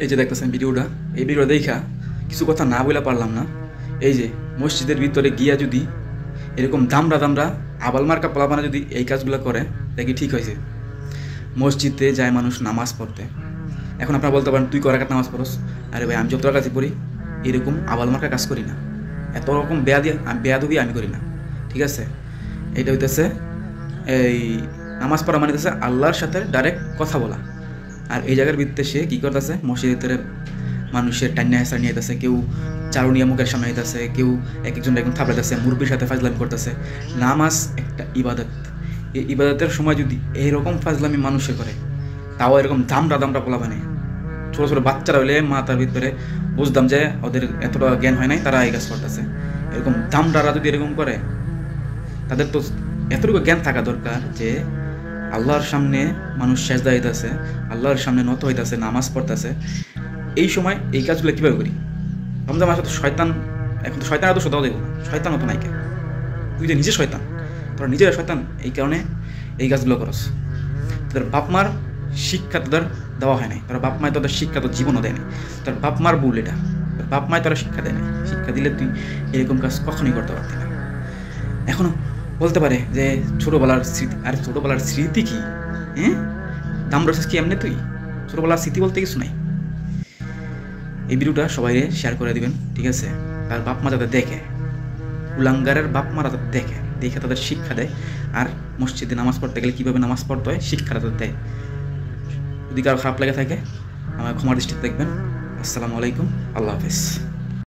এই যে দেখতেছেন ভিডিওটা, এই ভিডিও দেখা কিছু কথা না বলে পারলাম না। এই যে মসজিদের ভিতরে গিয়া যদি এরকম দামরা আবাল মার্কা পোলাপানা যদি এই কাজগুলো করে, দেখি ঠিক হয়েছে। মসজিদে যায় মানুষ নামাজ পড়তে। এখন আপনারা বলতে পারেন তুই করাকাত নামাজ পড়স। আরে ভাই, আমি যত কাছে পড়ি এরকম আবাল মার্কা কাজ করি না, এত রকম বেয়াদবি আমি করি না, ঠিক আছে? এটা হইতেছে এই নামাজ পড়া মানে হচ্ছে আল্লাহর সাথে ডাইরেক্ট কথা বলা। আর এই জায়গার ভিত্তিতে সে কী করতেছে, মসজিদের ভিতরে মানুষের টান্না হেঁচড়া নিয়ে যেতেছে, কেউ চারুনিয়া মুখের সামনে যেতেছে, কেউ একজন একদম থাপড়াইতেছে, মুরব্বীর সাথে ফাজলামি করতেছে। নামাজ একটা ইবাদত, এই ইবাদতের সময় যদি এইরকম ফাজলামি মানুষে করে, তাও এরকম দামটা পোলা বানে, ছোটো ছোটো বাচ্চারা হলে মাথার ভিতরে বুঝতাম যে ওদের এতটা জ্ঞান হয় নাই, তারা এই কাজ করতেছে। এরকম দামডারা যদি এরকম করে, তাদের তো এতটুকু জ্ঞান থাকা দরকার যে আল্লাহর সামনে মানুষ সেজদা হইতেছে, আল্লাহর সামনে নত হইতেছে, নামাজ পড়তেছে। এই সময় এই কাজগুলো কীভাবে করি? রমজান মাসে তো শয়তান, এখন তো শয়তান এত শ্রদ্ধাও দেবো না, শয়তান হতো নাইকে, তুই যে নিজে শয়তান, তোরা নিজেরা শয়তান, এই কারণে এই কাজগুলো করস। তোদের বাপ মার শিক্ষা তোদের দেওয়া হয় নাই, তোর বাপ মায় তোদের শিক্ষা তোর জীবনও দেয় নাই, তোর বাপ মার ভুল এটা, তোর বাপ মায় তোরা শিক্ষা দেয় নাই। শিক্ষা দিলে তুই এরকম কাজ কখনোই করতে পারতি না। এখনো বলতে পারে যে ছোটোবেলার স্মৃতি, আর ছোটোবেলার স্মৃতি কি? হ্যাঁ, দাম রসেস কি এমনি? তুই ছোটোবেলার স্মৃতি বলতে কিছু নাই। এই ভিডিওটা সবাই শেয়ার করে দিবেন, ঠিক আছে? তার বাপ মা যাতে দেখে, কুলাঙ্গারের বাপ মারা যাতে দেখে তাদের শিক্ষা দেয়। আর মসজিদে নামাজ পড়তে গেলে কীভাবে নামাজ পড়তে হয় শিক্ষাটা তাদের দেয়। যদি কারো খারাপ লেগে থাকে আমার ক্ষমার দৃষ্টিতে দেখবেন। আসসালামু আলাইকুম, আল্লাহ হাফেজ।